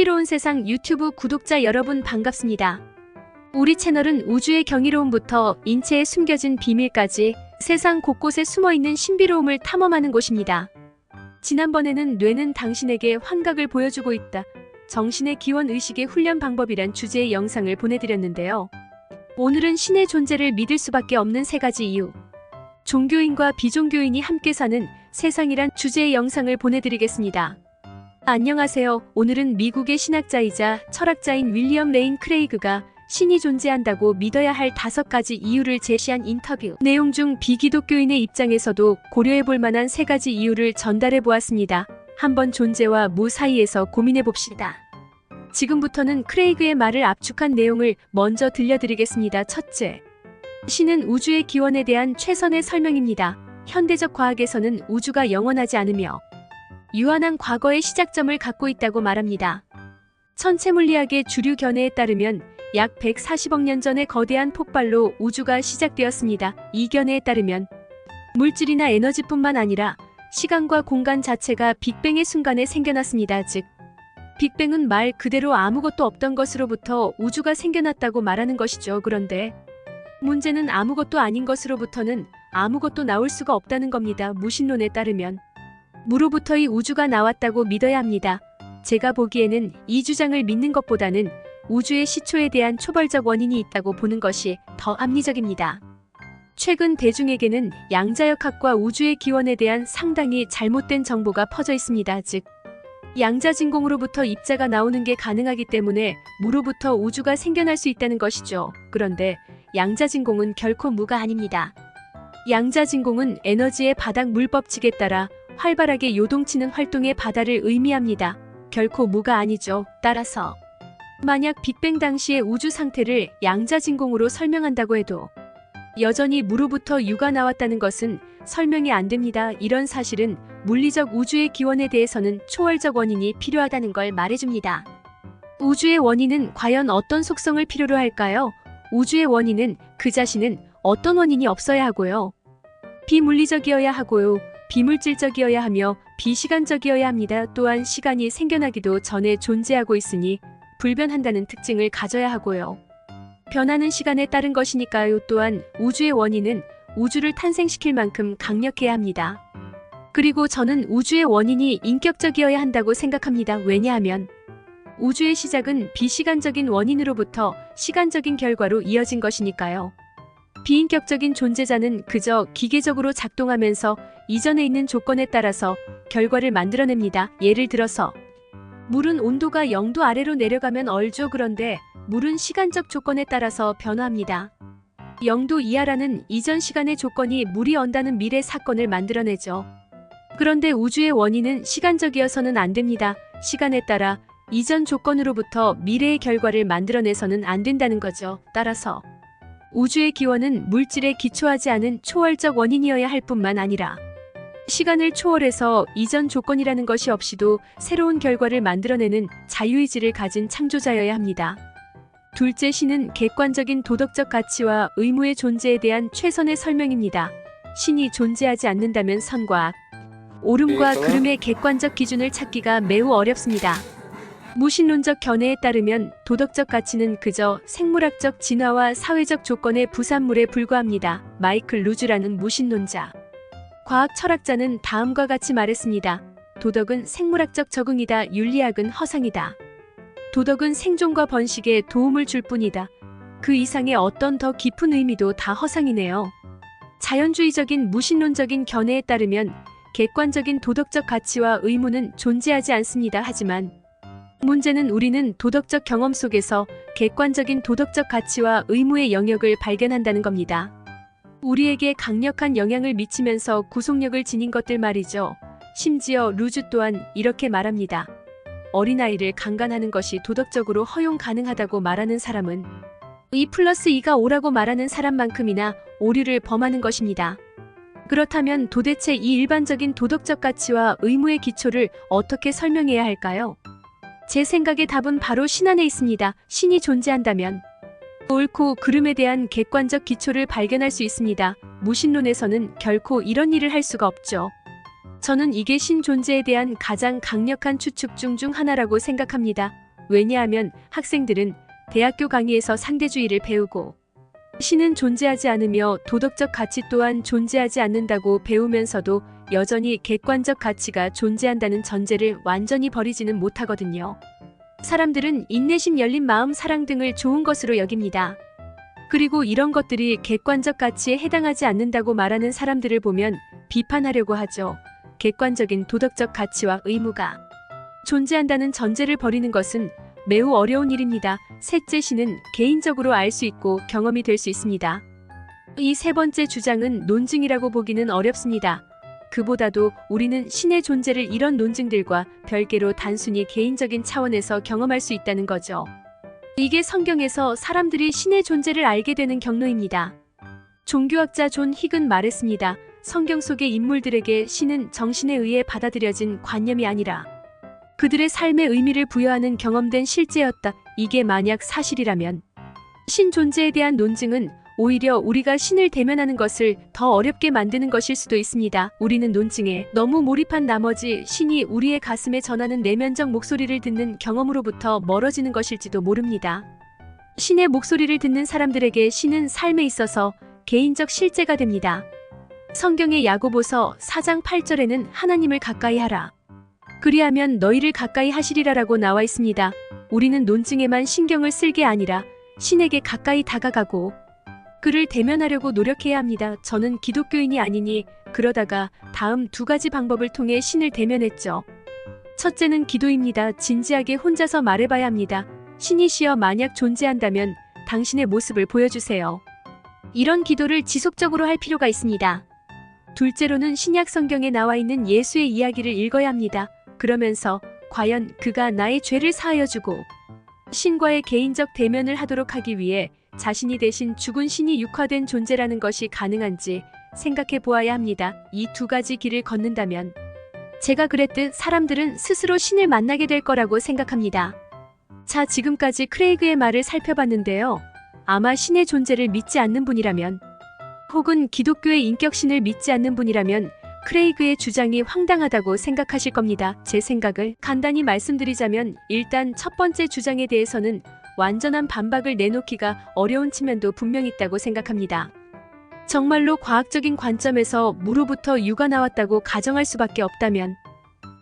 신비로운 세상 유튜브 구독자 여러분 반갑습니다. 우리 채널은 우주의 경이로움부터 인체에 숨겨진 비밀까지 세상 곳곳에 숨어있는 신비로움을 탐험하는 곳입니다. 지난번에는 뇌는 당신에게 환각을 보여주고 있다. 정신의 기원 의식의 훈련 방법이란 주제의 영상을 보내드렸는데요. 오늘은 신의 존재를 믿을 수밖에 없는 3가지 이유. 종교인과 비종교인이 함께 사는 세상이란 주제의 영상을 보내드리겠습니다. 안녕하세요. 오늘은 미국의 신학자이자 철학자인 윌리엄 레인 크레이그가 신이 존재한다고 믿어야 할 5가지 이유를 제시한 인터뷰 내용 중 비기독교인의 입장에서도 고려해볼 만한 3가지 이유를 전달해보았습니다. 한번 존재와 무 사이에서 고민해봅시다. 지금부터는 크레이그의 말을 압축한 내용을 먼저 들려드리겠습니다. 첫째, 신은 우주의 기원에 대한 최선의 설명입니다. 현대적 과학에서는 우주가 영원하지 않으며 유한한 과거의 시작점을 갖고 있다고 말합니다. 천체물리학의 주류 견해에 따르면 약 140억 년 전의 거대한 폭발로 우주가 시작되었습니다. 이 견해에 따르면 물질이나 에너지뿐만 아니라 시간과 공간 자체가 빅뱅의 순간에 생겨났습니다. 즉, 빅뱅은 말 그대로 아무것도 없던 것으로부터 우주가 생겨났다고 말하는 것이죠. 그런데 문제는 아무것도 아닌 것으로부터는 아무것도 나올 수가 없다는 겁니다. 무신론에 따르면 무로부터의 우주가 나왔다고 믿어야 합니다. 제가 보기에는 이 주장을 믿는 것보다는 우주의 시초에 대한 초벌적 원인이 있다고 보는 것이 더 합리적입니다. 최근 대중에게는 양자역학과 우주의 기원에 대한 상당히 잘못된 정보가 퍼져 있습니다. 즉, 양자진공으로부터 입자가 나오는 게 가능하기 때문에 무로부터 우주가 생겨날 수 있다는 것이죠. 그런데 양자진공은 결코 무가 아닙니다. 양자진공은 에너지의 바닥 물법칙에 따라 활발하게 요동치는 활동의 바다를 의미합니다. 결코 무가 아니죠. 따라서 만약 빅뱅 당시의 우주 상태를 양자진공으로 설명한다고 해도 여전히 무로부터 유가 나왔다는 것은 설명이 안 됩니다. 이런 사실은 물리적 우주의 기원에 대해서는 초월적 원인이 필요하다는 걸 말해줍니다. 우주의 원인은 과연 어떤 속성을 필요로 할까요? 우주의 원인은 그 자신은 어떤 원인이 없어야 하고요. 비물리적이어야 하고요. 비물질적이어야 하며 비시간적이어야 합니다. 또한 시간이 생겨나기도 전에 존재하고 있으니 불변한다는 특징을 가져야 하고요. 변하는 시간에 따른 것이니까요. 또한 우주의 원인은 우주를 탄생시킬 만큼 강력해야 합니다. 그리고 저는 우주의 원인이 인격적이어야 한다고 생각합니다. 왜냐하면 우주의 시작은 비시간적인 원인으로부터 시간적인 결과로 이어진 것이니까요. 비인격적인 존재자는 그저 기계적으로 작동하면서 이전에 있는 조건에 따라서 결과를 만들어냅니다. 예를 들어서 물은 온도가 0도 아래로 내려가면 얼죠. 그런데 물은 시간적 조건에 따라서 변화합니다. 0도 이하라는 이전 시간의 조건이 물이 언다는 미래 사건을 만들어내죠. 그런데 우주의 원인은 시간적이어서는 안 됩니다. 시간에 따라 이전 조건으로부터 미래의 결과를 만들어내서는 안 된다는 거죠. 따라서 우주의 기원은 물질에 기초하지 않은 초월적 원인이어야 할 뿐만 아니라 시간을 초월해서 이전 조건이라는 것이 없이도 새로운 결과를 만들어내는 자유의지를 가진 창조자여야 합니다. 둘째, 신은 객관적인 도덕적 가치와 의무의 존재에 대한 최선의 설명입니다. 신이 존재하지 않는다면 선과 악, 옳음과 그름의 객관적 기준을 찾기가 매우 어렵습니다. 무신론적 견해에 따르면 도덕적 가치는 그저 생물학적 진화와 사회적 조건의 부산물에 불과합니다. 마이클 루즈라는 무신론자 과학 철학자는 다음과 같이 말했습니다. 도덕은 생물학적 적응이다. 윤리학은 허상이다. 도덕은 생존과 번식에 도움을 줄 뿐이다. 그 이상의 어떤 더 깊은 의미도 다 허상이네요. 자연주의적인 무신론적인 견해에 따르면 객관적인 도덕적 가치와 의무는 존재하지 않습니다. 하지만 문제는 우리는 도덕적 경험 속에서 객관적인 도덕적 가치와 의무의 영역을 발견한다는 겁니다. 우리에게 강력한 영향을 미치면서 구속력을 지닌 것들 말이죠. 심지어 루즈 또한 이렇게 말합니다. 어린아이를 강간하는 것이 도덕적으로 허용 가능하다고 말하는 사람은 2+2가 5라고 말하는 사람만큼이나 오류를 범하는 것입니다. 그렇다면 도대체 이 일반적인 도덕적 가치와 의무의 기초를 어떻게 설명해야 할까요? 제 생각의 답은 바로 신 안에 있습니다. 신이 존재한다면 옳고 그름에 대한 객관적 기초를 발견할 수 있습니다. 무신론에서는 결코 이런 일을 할 수가 없죠. 저는 이게 신 존재에 대한 가장 강력한 추측 중 하나라고 생각합니다. 왜냐하면 학생들은 대학교 강의에서 상대주의를 배우고 신은 존재하지 않으며 도덕적 가치 또한 존재하지 않는다고 배우면서도 여전히 객관적 가치가 존재한다는 전제를 완전히 버리지는 못하거든요. 사람들은 인내심, 열린 마음, 사랑 등을 좋은 것으로 여깁니다. 그리고 이런 것들이 객관적 가치에 해당하지 않는다고 말하는 사람들을 보면 비판하려고 하죠. 객관적인 도덕적 가치와 의무가 존재한다는 전제를 버리는 것은 매우 어려운 일입니다. 셋째, 신은 개인적으로 알 수 있고 경험이 될 수 있습니다. 이 세 번째 주장은 논증이라고 보기는 어렵습니다. 그보다도 우리는 신의 존재를 이런 논증들과 별개로 단순히 개인적인 차원에서 경험할 수 있다는 거죠. 이게 성경에서 사람들이 신의 존재를 알게 되는 경로입니다. 종교학자 존 힉은 말했습니다. 성경 속의 인물들에게 신은 정신에 의해 받아들여진 관념이 아니라 그들의 삶의 의미를 부여하는 경험된 실제였다. 이게 만약 사실이라면 신 존재에 대한 논증은 오히려 우리가 신을 대면하는 것을 더 어렵게 만드는 것일 수도 있습니다. 우리는 논증에 너무 몰입한 나머지 신이 우리의 가슴에 전하는 내면적 목소리를 듣는 경험으로부터 멀어지는 것일지도 모릅니다. 신의 목소리를 듣는 사람들에게 신은 삶에 있어서 개인적 실제가 됩니다. 성경의 야고보서 4장 8절에는 하나님을 가까이 하라. 그리하면 너희를 가까이 하시리라라고 나와 있습니다. 우리는 논증에만 신경을 쓸 게 아니라 신에게 가까이 다가가고 그를 대면하려고 노력해야 합니다. 저는 기독교인이 아니니 그러다가 다음 두 가지 방법을 통해 신을 대면했죠. 첫째는 기도입니다. 진지하게 혼자서 말해봐야 합니다. 신이시여, 만약 존재한다면 당신의 모습을 보여주세요. 이런 기도를 지속적으로 할 필요가 있습니다. 둘째로는 신약 성경에 나와 있는 예수의 이야기를 읽어야 합니다. 그러면서 과연 그가 나의 죄를 사하여주고 신과의 개인적 대면을 하도록 하기 위해 자신이 대신 죽은 신이 육화된 존재라는 것이 가능한지 생각해 보아야 합니다. 이 두 가지 길을 걷는다면 제가 그랬듯 사람들은 스스로 신을 만나게 될 거라고 생각합니다. 자, 지금까지 크레이그의 말을 살펴봤는데요. 아마 신의 존재를 믿지 않는 분이라면 혹은 기독교의 인격신을 믿지 않는 분이라면 크레이그의 주장이 황당하다고 생각하실 겁니다. 제 생각을 간단히 말씀드리자면 일단 첫 번째 주장에 대해서는 완전한 반박을 내놓기가 어려운 측면도 분명 있다고 생각합니다. 정말로 과학적인 관점에서 무로부터 유가 나왔다고 가정할 수밖에 없다면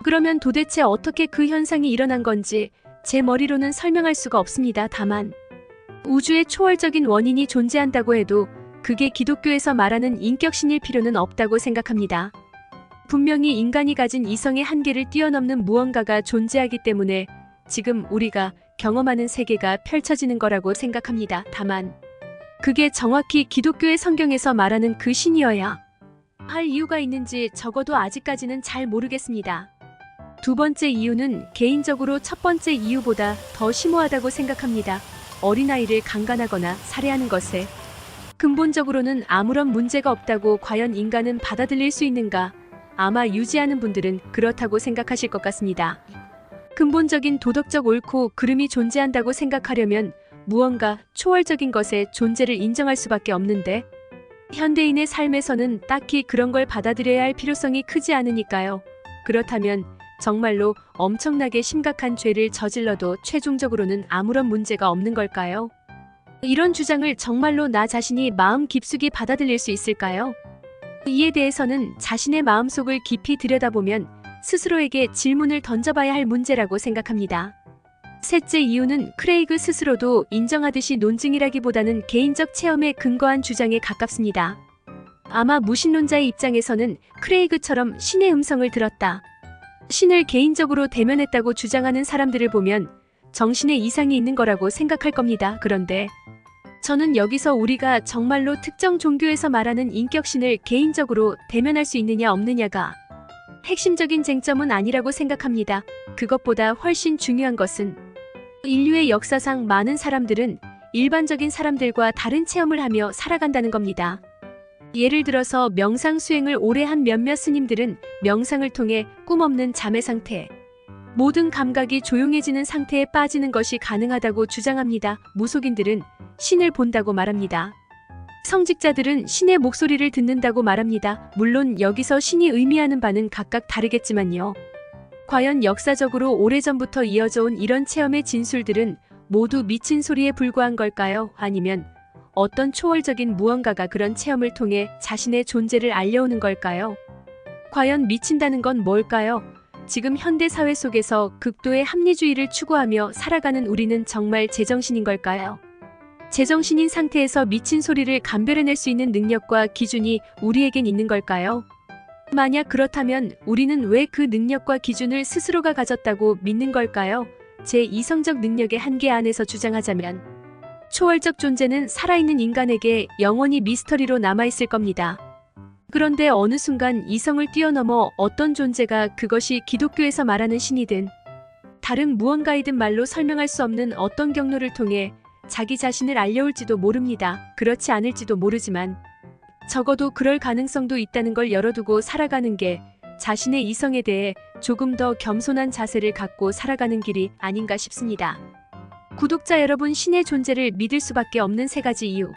그러면 도대체 어떻게 그 현상이 일어난 건지 제 머리로는 설명할 수가 없습니다. 다만 우주의 초월적인 원인이 존재한다고 해도 그게 기독교에서 말하는 인격신일 필요는 없다고 생각합니다. 분명히 인간이 가진 이성의 한계를 뛰어넘는 무언가가 존재하기 때문에 지금 우리가 경험하는 세계가 펼쳐지는 거라고 생각합니다. 다만 그게 정확히 기독교의 성경에서 말하는 그 신이어야 할 이유가 있는지 적어도 아직까지는 잘 모르겠습니다. 두 번째 이유는 개인적으로 첫 번째 이유보다 더 심오하다고 생각합니다. 어린아이를 강간하거나 살해하는 것에 근본적으로는 아무런 문제가 없다고 과연 인간은 받아들일 수 있는가? 아마 유지하는 분들은 그렇다고 생각하실 것 같습니다. 근본적인 도덕적 옳고 그름이 존재한다고 생각하려면 무언가 초월적인 것의 존재를 인정할 수밖에 없는데 현대인의 삶에서는 딱히 그런 걸 받아들여야 할 필요성이 크지 않으니까요. 그렇다면 정말로 엄청나게 심각한 죄를 저질러도 최종적으로는 아무런 문제가 없는 걸까요? 이런 주장을 정말로 나 자신이 마음 깊숙이 받아들일 수 있을까요? 이에 대해서는 자신의 마음속을 깊이 들여다보면 스스로에게 질문을 던져봐야 할 문제라고 생각합니다. 셋째 이유는 크레이그 스스로도 인정하듯이 논증이라기보다는 개인적 체험에 근거한 주장에 가깝습니다. 아마 무신론자의 입장에서는 크레이그처럼 신의 음성을 들었다, 신을 개인적으로 대면했다고 주장하는 사람들을 보면 정신에 이상이 있는 거라고 생각할 겁니다. 그런데 저는 여기서 우리가 정말로 특정 종교에서 말하는 인격신을 개인적으로 대면할 수 있느냐 없느냐가 핵심적인 쟁점은 아니라고 생각합니다. 그것보다 훨씬 중요한 것은 인류의 역사상 많은 사람들은 일반적인 사람들과 다른 체험을 하며 살아간다는 겁니다. 예를 들어서 명상 수행을 오래 한 몇몇 스님들은 명상을 통해 꿈 없는 잠의 상태, 모든 감각이 조용해지는 상태에 빠지는 것이 가능하다고 주장합니다. 무속인들은 신을 본다고 말합니다. 성직자들은 신의 목소리를 듣는다고 말합니다. 물론 여기서 신이 의미하는 바는 각각 다르겠지만요. 과연 역사적으로 오래전부터 이어져 온 이런 체험의 진술들은 모두 미친 소리에 불과한 걸까요? 아니면 어떤 초월적인 무언가가 그런 체험을 통해 자신의 존재를 알려오는 걸까요? 과연 미친다는 건 뭘까요? 지금 현대 사회 속에서 극도의 합리주의를 추구하며 살아가는 우리는 정말 제정신인 걸까요? 제정신인 상태에서 미친 소리를 감별해낼 수 있는 능력과 기준이 우리에겐 있는 걸까요? 만약 그렇다면 우리는 왜 그 능력과 기준을 스스로가 가졌다고 믿는 걸까요? 제 이성적 능력의 한계 안에서 주장하자면 초월적 존재는 살아있는 인간에게 영원히 미스터리로 남아있을 겁니다. 그런데 어느 순간 이성을 뛰어넘어 어떤 존재가 그것이 기독교에서 말하는 신이든 다른 무언가이든 말로 설명할 수 없는 어떤 경로를 통해 자기 자신을 알려올지도 모릅니다. 그렇지 않을지도 모르지만 적어도 그럴 가능성도 있다는 걸 열어두고 살아가는 게 자신의 이성에 대해 조금 더 겸손한 자세를 갖고 살아가는 길이 아닌가 싶습니다. 구독자 여러분, 신의 존재를 믿을 수밖에 없는 3가지 이유.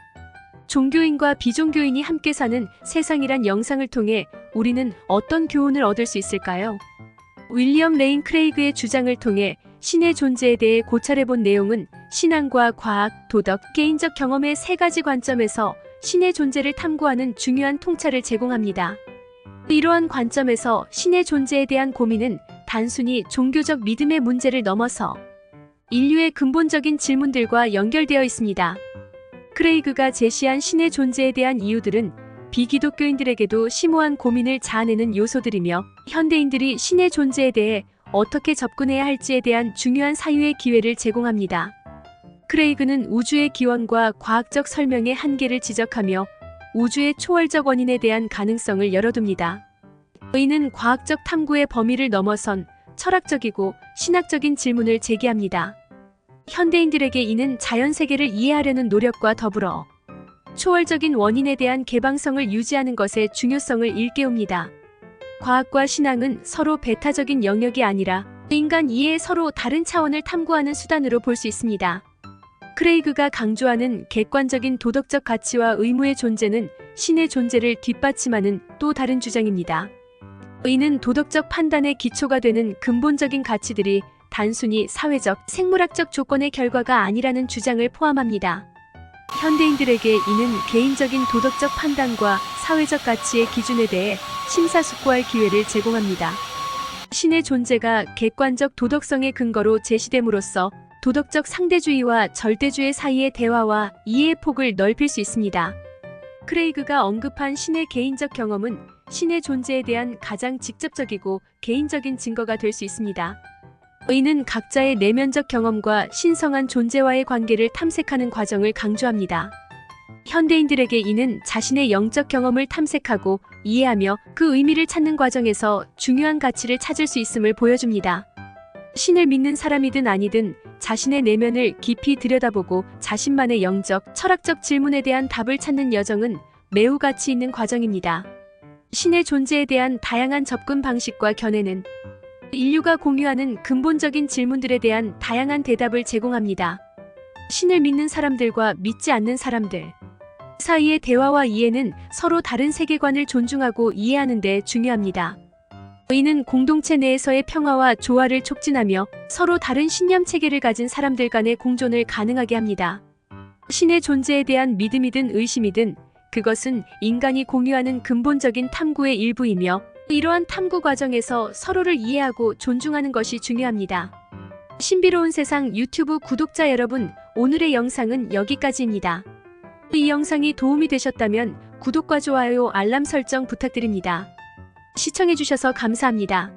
종교인과 비종교인이 함께 사는 세상이란 영상을 통해 우리는 어떤 교훈을 얻을 수 있을까요? 윌리엄 레인 크레이그의 주장을 통해 신의 존재에 대해 고찰해본 내용은 신앙과 과학, 도덕, 개인적 경험의 3가지 관점에서 신의 존재를 탐구하는 중요한 통찰을 제공합니다. 이러한 관점에서 신의 존재에 대한 고민은 단순히 종교적 믿음의 문제를 넘어서 인류의 근본적인 질문들과 연결되어 있습니다. 크레이그가 제시한 신의 존재에 대한 이유들은 비기독교인들에게도 심오한 고민을 자아내는 요소들이며 현대인들이 신의 존재에 대해 어떻게 접근해야 할지에 대한 중요한 사유의 기회를 제공합니다. 크레이그는 우주의 기원과 과학적 설명의 한계를 지적하며 우주의 초월적 원인에 대한 가능성을 열어둡니다. 이는 과학적 탐구의 범위를 넘어선 철학적이고 신학적인 질문을 제기합니다. 현대인들에게 이는 자연 세계를 이해하려는 노력과 더불어 초월적인 원인에 대한 개방성을 유지하는 것의 중요성을 일깨웁니다. 과학과 신앙은 서로 배타적인 영역이 아니라 인간 이해의 서로 다른 차원을 탐구하는 수단으로 볼 수 있습니다. 크레이그가 강조하는 객관적인 도덕적 가치와 의무의 존재는 신의 존재를 뒷받침하는 또 다른 주장입니다. 이는 도덕적 판단의 기초가 되는 근본적인 가치들이 단순히 사회적, 생물학적 조건의 결과가 아니라는 주장을 포함합니다. 현대인들에게 이는 개인적인 도덕적 판단과 사회적 가치의 기준에 대해 심사숙고할 기회를 제공합니다. 신의 존재가 객관적 도덕성의 근거로 제시됨으로써 도덕적 상대주의와 절대주의 사이의 대화와 이해의 폭을 넓힐 수 있습니다. 크레이그가 언급한 신의 개인적 경험은 신의 존재에 대한 가장 직접적이고 개인적인 증거가 될 수 있습니다. 이는 각자의 내면적 경험과 신성한 존재와의 관계를 탐색하는 과정을 강조합니다. 현대인들에게 이는 자신의 영적 경험을 탐색하고 이해하며 그 의미를 찾는 과정에서 중요한 가치를 찾을 수 있음을 보여줍니다. 신을 믿는 사람이든 아니든 자신의 내면을 깊이 들여다보고 자신만의 영적, 철학적 질문에 대한 답을 찾는 여정은 매우 가치 있는 과정입니다. 신의 존재에 대한 다양한 접근 방식과 견해는 인류가 공유하는 근본적인 질문들에 대한 다양한 대답을 제공합니다. 신을 믿는 사람들과 믿지 않는 사람들 사이의 대화와 이해는 서로 다른 세계관을 존중하고 이해하는 데 중요합니다. 이는 공동체 내에서의 평화와 조화를 촉진하며 서로 다른 신념 체계를 가진 사람들 간의 공존을 가능하게 합니다. 신의 존재에 대한 믿음이든 의심이든 그것은 인간이 공유하는 근본적인 탐구의 일부이며 이러한 탐구 과정에서 서로를 이해하고 존중하는 것이 중요합니다. 신비로운 세상 유튜브 구독자 여러분, 오늘의 영상은 여기까지입니다. 이 영상이 도움이 되셨다면 구독과 좋아요, 알람 설정 부탁드립니다. 시청해주셔서 감사합니다.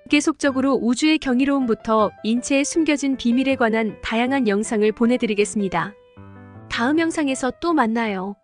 계속적으로 우주의 경이로움부터 인체에 숨겨진 비밀에 관한 다양한 영상을 보내드리겠습니다. 다음 영상에서 또 만나요.